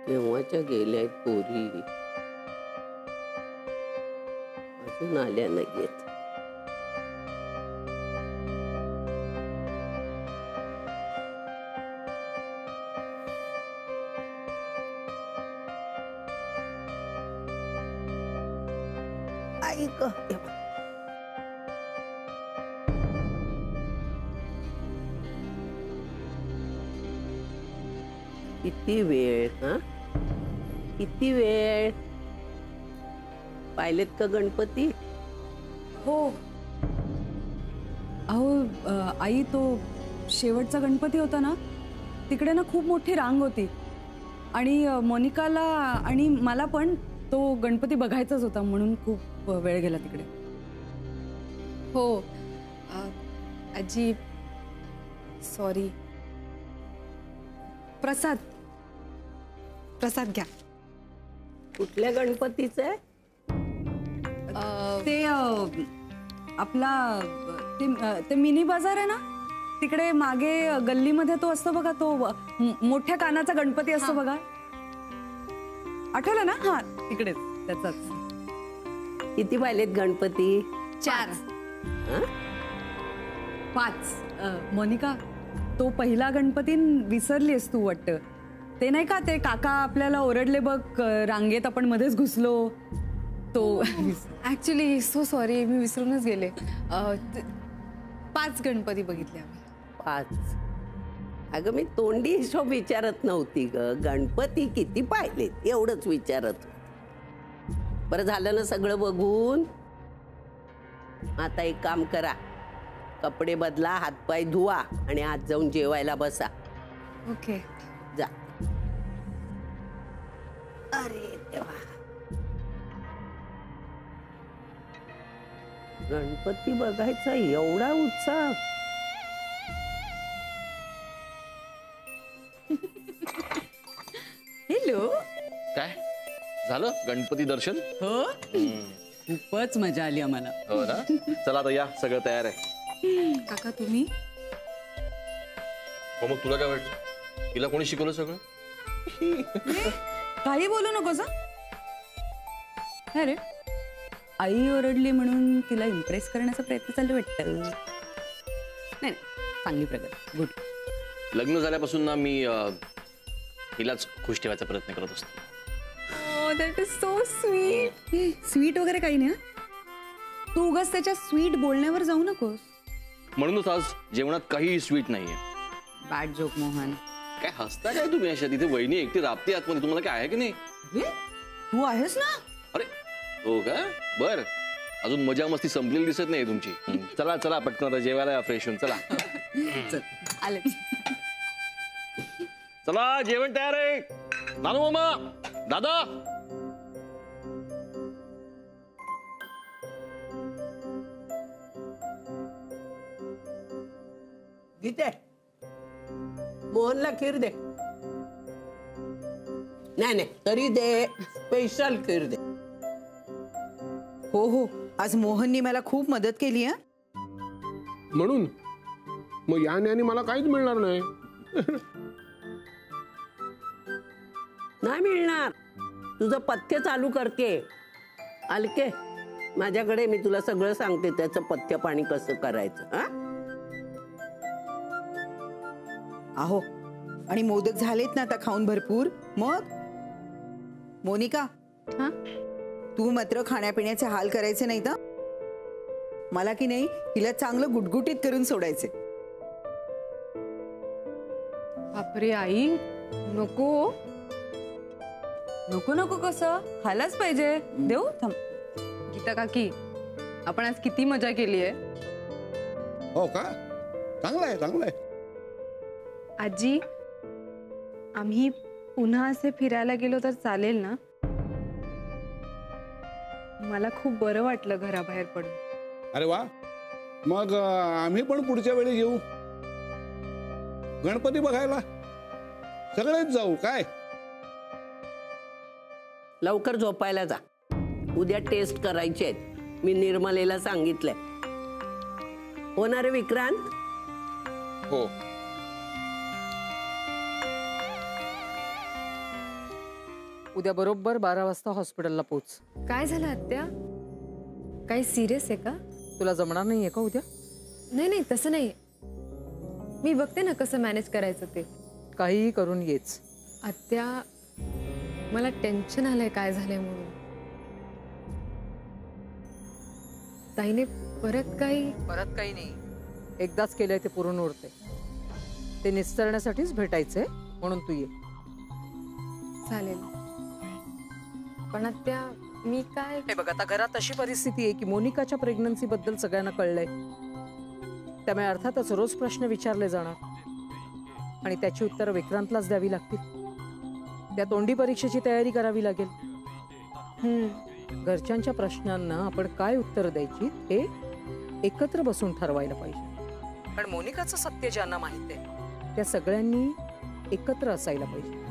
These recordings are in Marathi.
केव्हाच्या गेल्या आहेत पोरी, अजून आल्या नाहीयेत. ऐक किती वेळ, हा किती वेळ? पाहिलेत का गणपती? हो. अहो आई, तो शेवटचा गणपती होता ना, तिकडे ना खूप मोठी रांग होती आणि मोनिकाला आणि मला पण तो गणपती बघायचाच होता, म्हणून खूप वेळ गेला तिकडे. हो आजी, सॉरी. प्रसाद प्रसाद घ्या. कुठल्या गणपतीचं आहे? ते आपला ते मिनी बाजार आहे ना, तिकडे मागे गल्लीमध्ये तो असतो बघा, तो मोठ्या कानाचा गणपती असतो बघा, आठवलं ना? हा, तिकडेच त्याचाच. किती पाहिलेत गणपती? 4. 5. मोनिका, तो पहिला गणपती विसरलीस तू वाटतं. ते नाही का, ते काका आपल्याला ओरडले बघ, रांगेत आपण मध्येच घुसलो तो. ऍक्च्युली सो सॉरी, मी विसरूनच गेले. 5 गणपती बघितले आम्ही. 5? अगं, मी तोंडी हिशोब विचारत नव्हती ग. गणपती किती पाहिलेत एवढंच विचारत. बरं झालं ना सगळं बघून? आता एक काम करा, कपडे बदला, हातपाय धुवा आणि आत जाऊन जेवायला बसा. ओके, जा. अरे देवा, गणपती बघायचा एवढा उत्साह? हॅलो. काय झालं? गणपती दर्शन? हो, खूपच मजा आली आम्हाला. हो ना. चला आता या, सगळं तयार आहे. काका तुम्ही? हो, मग तुला काय वाटतं? तिला कोणी शिकवलं सगळं? काही बोलू नकोस. अरे, आई ओरडली म्हणून तिला इम्प्रेस करण्याचा प्रयत्न चालू वाटतं. नाही, चांगली प्रगती, गुड. लग्न झाल्यापासून ना मी हिलाच खुश ठेवायचा प्रयत्न करत असतो. That is so sweet. Sweet वगैरे काही नाही. तू उगाच त्याच्या स्वीट बोलण्यावर जाऊ नकोस. म्हणूनच आज जेवणात काही स्वीट नाहीये. Bad joke Mohan. काय हसता काय तुम्ही अशा? तिथे वहिनी एकटी राबते आतमध्ये, तुम्हाला काय आहे की नाही? तू आहेस ना? अरे हो का? बर, अजून मजा मस्ती संपलेली दिसत नाही तुमची. चला चला पटकन आता जेवायला फ्रेश होऊन चला. आले. चला, जेवण तयार आहे. नानू मामा, दादा. गीते, मोहनला खीर दे. नाही नाही, तरी दे, स्पेशल खीर दे. हो हो, आज मोहननी मला खूप मदत केली. म्हणून मग या न्यानी मला काहीच मिळणार नाही. नाही मिळणार. तुझं पथ्य चालू करते. अलके, माझ्याकडे, मी तुला सगळं सांगते त्याचं पथ्य पाणी कसं करायचं. हा, अहो, आणि मोदक झालेत ना आता खाऊन भरपूर. मग मोनिका, हा, तू मात्र खाण्यापिण्याचे हाल करायचे नाही तर. मला की नाही, हिला चांगलं गुटगुटीत करून सोडायचे. बापरे आई, नको. नको नको कसं, खायलाच पाहिजे. देऊ, थांब. गीता काकी, आपण आज किती मजा केली आहे. हो का? चांगलं आहे, चांगलं आहे. आजी, आम्ही पुन्हा असे फिरायला गेलो तर चालेल ना? मला खूप बरं वाटलं घराबाहेर पडून. अरे वा, मग आम्ही पण पुढच्या वेळी येऊ गणपती बघायला. सगळेच जाऊ. काय लवकर झोपायला जा. उद्या टेस्ट करायचे आहेत. मी निर्मलेला सांगितलंय. होणार आहे विक्रांत? हो. उद्या बरोबर 12 वाजता हॉस्पिटलला पोच. काय झालं आत्या? काही सिरियस आहे का? तुला जमणार नाहीये का उद्या? नाही नाही तसं नाही. मी बघते ना कसं मॅनेज करायचं ते. काहीही करून येच. आत्या मला टेन्शन आलंय काय झालंय म्हणून. ताईने परत काही नाही. एकदाच केलंय ते पुरून उरते. ते निस्तरण्यासाठीच भेटायचंय म्हणून तू ये. चालेल. पण आत्या मी काय हे बघ आता घरात अशी परिस्थिती आहे की मोनिकाच्या प्रेग्नन्सी बद्दल सगळ्यांना कळलंय. त्यामुळे अर्थातच रोज प्रश्न विचारले जाणार आणि त्याची उत्तरं विक्रांतलाच द्यावी लागतील. त्या तोंडी परीक्षेची तयारी करावी लागेल. घरच्यांच्या प्रश्नांना आपण काय उत्तर द्यायची हे एकत्र बसून ठरवायला पाहिजे. पण मोनिकाचं सत्य ज्यांना माहित आहे त्या सगळ्यांनी एकत्र असायला पाहिजे.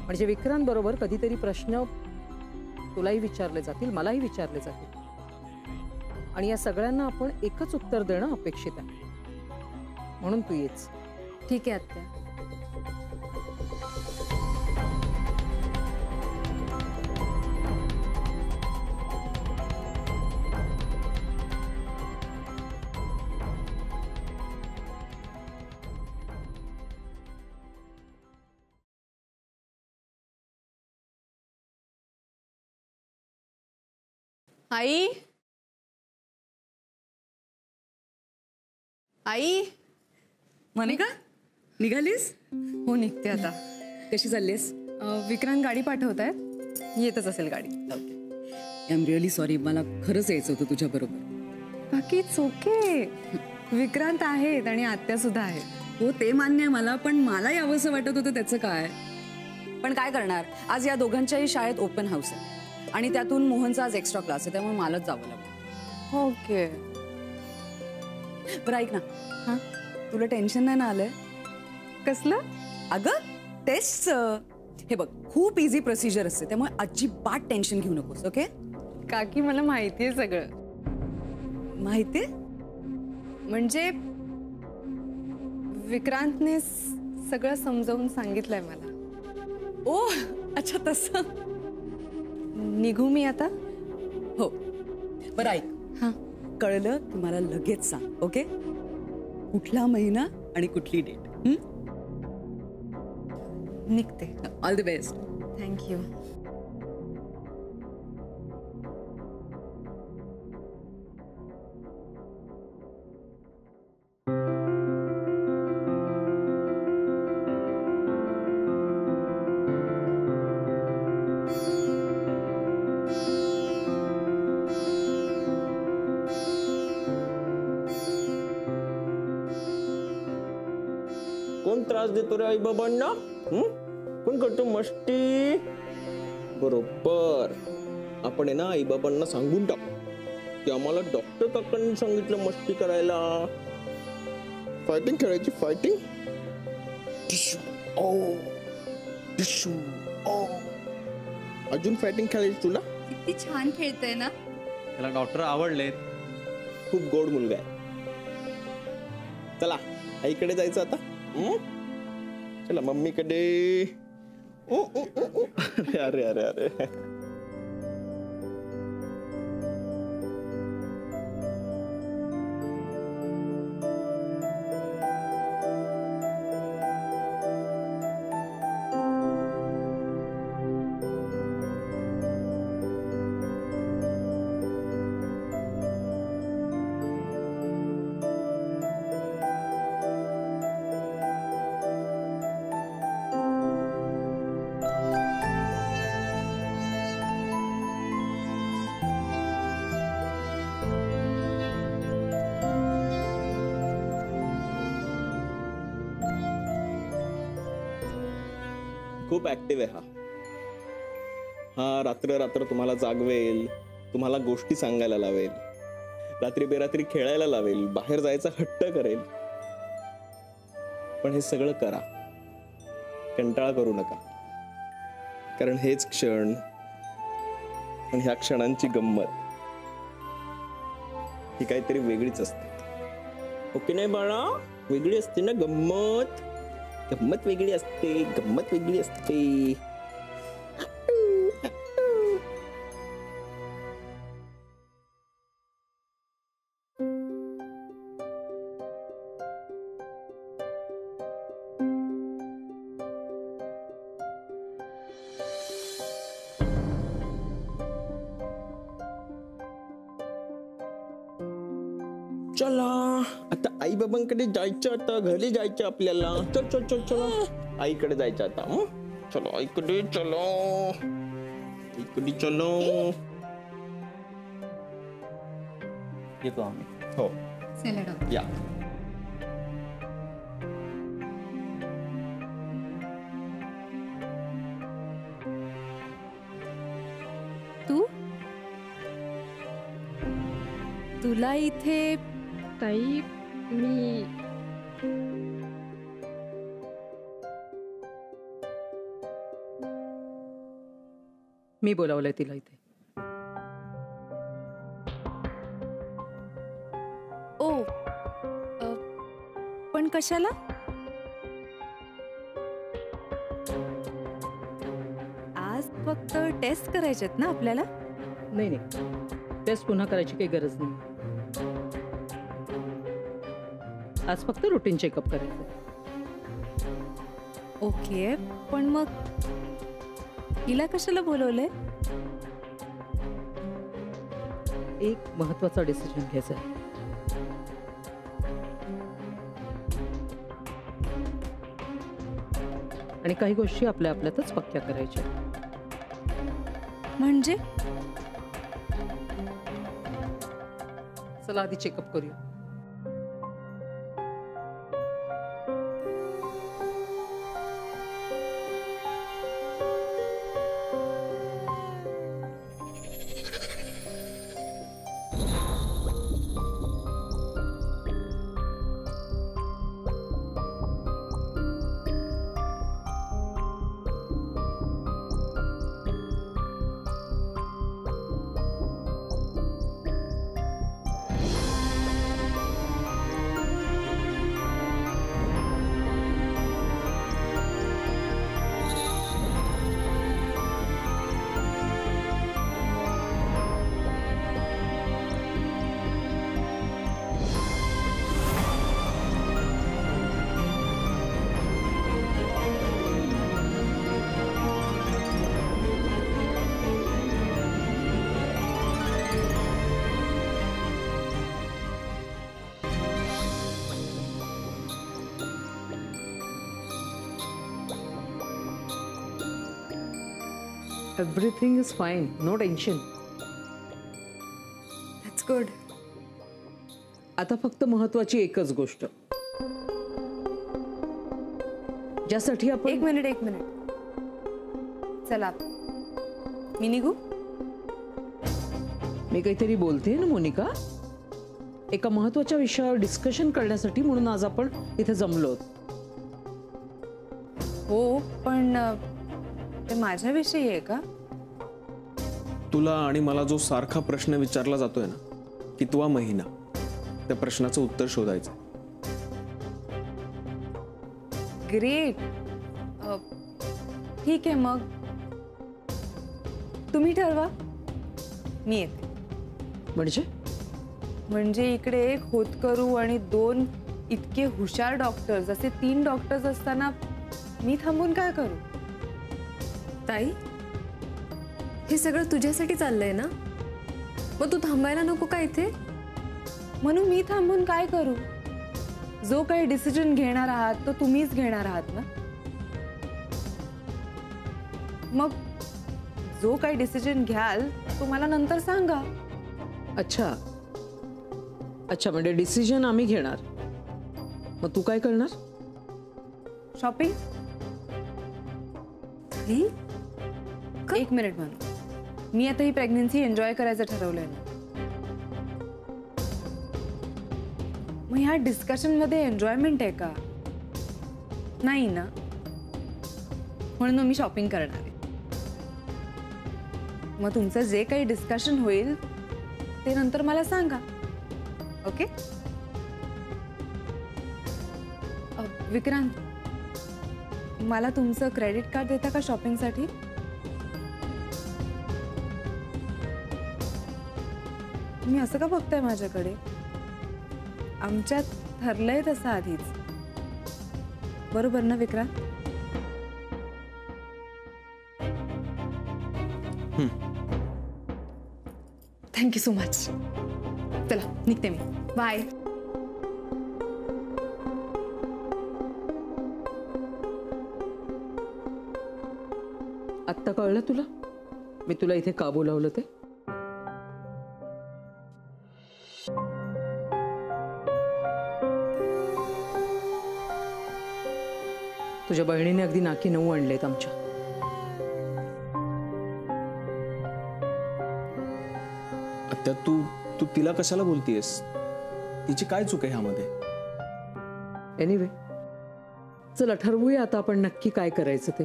म्हणजे विक्रांत बरोबर कधीतरी प्रश्न तुलाही विचारले जातील, मलाही विचारले जातील आणि या सगळ्यांना आपण एकच उत्तर देणं अपेक्षित आहे. म्हणून तू येच. ठीक आहे आत्या. आई आई मोनिका निघालीस? हो निघते आता. कशी चाललीस? विक्रांत गाडी पाठवतायत. येतच असेल गाडी. आय एम रिअली सॉरी, मला खरंच यायचं होतं तुझ्या बरोबर. बाकी इट्स ओके. विक्रांत आहेत आणि आत्या सुद्धा आहेत. हो ते मान्य आहे मला, पण मला यावंसं वाटत होतं त्याचं काय. पण काय करणार, आज या दोघांच्याही शाळेत ओपन हाऊस आहे आणि त्यातून मोहनचा आज एक्स्ट्रा क्लास आहे, त्यामुळे मलाच जावं लागलं. ओके. बरं ऐक ना, हा तुला टेन्शन नाही ना आलंय? कसलं? अगं टेस्टचं. हे बघ खूप इझी प्रोसिजर असते, त्यामुळे अजिबात टेन्शन घेऊ नकोस. ओके काकी मला माहिती आहे सगळं. माहितीये म्हणजे विक्रांतने सगळं समजावून सांगितलंय मला. ओ अच्छा तसं. निघू मी आता? हो. बरं ऐक, हा कळलं की मला लगेच सांग. ओके कुठला महिना आणि कुठली डेट. निघते. All the best. थँक्यू. कोण त्रास देतो रे आई बाबांना? कोण करतो मस्ती? बरोबर आपण आहे ना आई बाबांना सांगून टाकू की आम्हाला डॉक्टर काकांनी सांगितलं मस्ती करायला. फायटिंग खेळायची. फायटिंग. अजून फायटिंग खेळायची तुला? किती छान खेळतय ना. त्याला डॉक्टर आवडलेत. खूप गोड मुलगा आहे. चला आईकडे जायचं आता. चला मम्मीकडे. अरे अरे अरे खूप ऍक्टिव्ह आहे हा. रात्र रात्र तुम्हाला जागवेल, तुम्हाला गोष्टी सांगायला लावेल, रात्री बेरात्री खेळायला लावेल, बाहेर जायचा हट्ट करेल. पण हे सगळं करा, कंटाळा करू नका. कारण हेच क्षण आणि ह्या क्षणांची गंमत ही काहीतरी वेगळीच असते. ओके नाही बाळा? वेगळी असते ना गंमत. गंमत वेगळी असते. गंमत वेगळी असते. आई बाबांकडे जायचं आता, घरी जायचं आपल्याला. चल चल चल चलो, आईकडे जायचं आता. चलो आईकडे, चलो आईकडे, चलो. येतो आम्ही. हो चला डॉक्टर. या. तुला इथे ताई मी बोलावलंय तिला इथे. ओ पण कशाला? आज फक्त टेस्ट करायचेत ना आपल्याला? नाही नाही, टेस्ट पुन्हा करायची काही गरज नाही. आज फक्त रुटीन चेकअप करायचं. ओके, पण मग हिला कशाला बोलवलंय? एक महत्वाचा डिसिजन घ्यायचा आहे. आणि काही गोष्टी आपल्या आपल्यातच पक्क्या करायच्या. म्हणजे चला आधी चेकअप करूया. Everything is fine, no tension. That's good. आता फक्त महत्वाची एकच गोष्ट, ज्यासाठी आपण. एक मिनिट. चला मी निघू. मी काहीतरी बोलते ना मोनिका, एका महत्वाच्या विषयावर डिस्कशन करण्यासाठी, म्हणून आज आपण इथे जमलो. हो, पण ते माझ्याविषयी आहे का? तुला आणि मला जो सारखा प्रश्न विचारला जातोय ना, कितवा महिना, त्या प्रश्नाचं उत्तर शोधायचं. ग्रेट. ठीक आहे, मग तुम्ही ठरवा, मी येते. म्हणजे इकडे एक होतकरू आणि 2 इतके हुशार डॉक्टर्स, असे 3 डॉक्टर्स असताना मी थांबून काय करू? ताई, हे सगळं तुझ्यासाठी चाललंय ना, मग तू थांबायला नको का इथे? म्हणून मी थांबून काय करू? जो काही डिसिजन घेणार आहात तो तुम्हीच घेणार आहात ना. मग जो काही डिसिजन घ्याल तो मला नंतर सांगा. अच्छा, म्हणजे डिसिजन आम्ही घेणार, मग तू काय करणार? शॉपिंग. एक मिनिट म्हणून, मी आता ही प्रेग्नन्सी एन्जॉय करायचं ठरवलंय ना. मग ह्या डिस्कशन मध्ये एन्जॉयमेंट आहे का? नाही ना. म्हणून मग मी शॉपिंग करणार आहे. मग तुमचं जे काही डिस्कशन होईल ते नंतर मला सांगा. ओके? विक्रांत, मला तुमचं क्रेडिट कार्ड देता का शॉपिंगसाठी? तुम्ही असं का बघताय माझ्याकडे? आमच्यात ठरलंय तसं आधीच, बरोबर ना विक्रांत? Thank you so much. चला निघते मी. बाय. आत्ता कळलं तुला मी तुला इथे का बोलावलं ते? तुझ्या बहिणीने अगदी नाकी 9 आणलेत आमच्या. आत्या तू तिला कशाला बोलतीयस? तिची काय चूक आहे ह्यामध्ये? एनिवे चला ठरवूया आता आपण नक्की काय करायचं ते.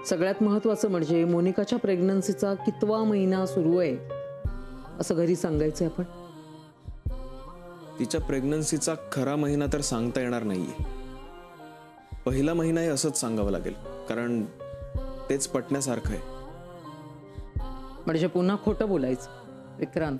सगळ्यात महत्वाचं म्हणजे मोनिकाच्या प्रेग्नन्सीचा कितवा महिना सुरू आहे असं घरी सांगायचंय आपण. तिच्या प्रेग्नन्सीचा खरा महिना तर सांगता येणार नाहीये. पहिला महिना हे असंच सांगावं लागेल, कारण तेच पटण्यासारखं आहे. म्हणजे पुन्हा खोटं बोलायचं विक्रांत,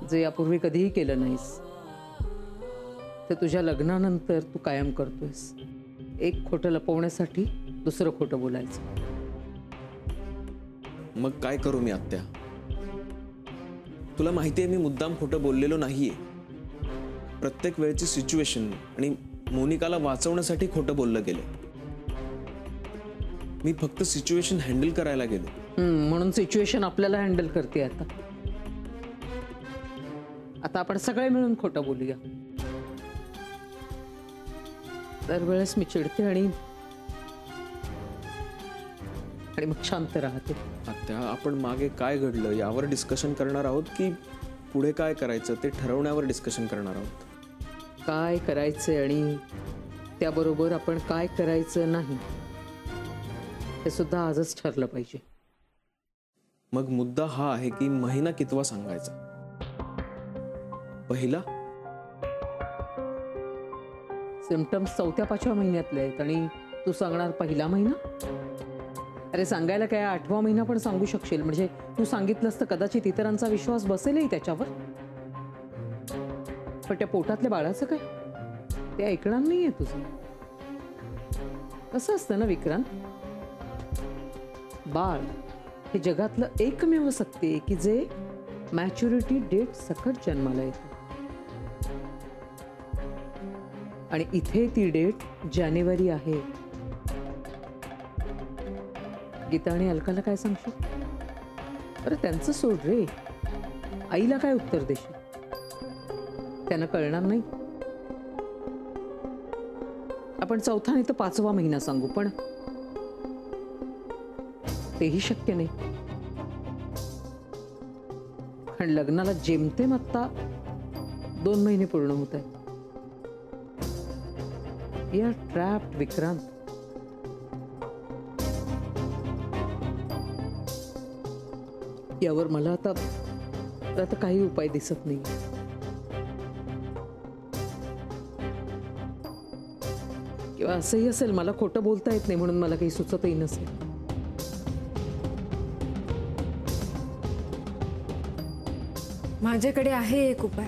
जे यापूर्वी कधीही केलं नाहीस ते तुझ्या लग्नानंतर तू कायम करतोयस. एक खोटं लपवण्यासाठी दुसरं खोटं बोलायचं. मग काय करू मी आत्या? तुला माहितीये मी मुद्दाम खोटं बोललेलो नाहीये. प्रत्येक वेळची सिच्युएशन आणि मोनिकाला वाचवण्यासाठी खोटं बोललं गेलं. मी फक्त सिच्युएशन हँडल करायला गेलो. म्हणून सिच्युएशन आपल्याला हँडल करते. आता आपण सगळे मिळून खोटं बोलूया. दरवेळेस मी चिडते आणि मग शांत राहते. आत्या आपण मागे काय घडलं यावर डिस्कशन करणार आहोत की पुढे काय करायचं ते ठरवण्यावर डिस्कशन करणार आहोत? काय करायचंय आणि त्याबरोबर आपण काय करायचं नाही हे सुद्धा आजच ठरलं पाहिजे. मग मुद्दा हा आहे की महिना कितवा सांगायचा? पहिला? सिम्पटम्स 4-5व्या महिन्यातले आहेत आणि तू सांगणार पहिला महिना? अरे सांगायला काय 8वा महिना पण सांगू शकशील. म्हणजे तू सांगितलंस तर कदाचित इतरांचा विश्वास बसेलही त्याच्यावर. पण त्या पोटातल्या बाळाचं काय? ते ऐकणार नाहीये तुझं. कसं असतं ना विक्रांत, बाळ हे जगातलं एकमेव सत्य आहे की जे मॅच्युरिटी डेट सकट जन्माला येतं. आणि इथे ती डेट जानेवारी आहे. गीता आणि अलकाला काय सांगशील? अरे त्यांचं सोड रे, आईला काय उत्तर देशील? त्यांना कळणार नाही. आपण 4था नाही तर 5वा महिना सांगू, पण तेही शक्य नाही. कारण लग्नाला जेमतेम आत्ता 2 महिने पूर्ण होत आहेत. We are trapped Vikrant. यावर मला आता काही उपाय दिसत नाही. किंवा असंही असेल मला खोटं बोलता येत नाही म्हणून मला काही सुचतही नसेल. माझ्याकडे आहे एक उपाय.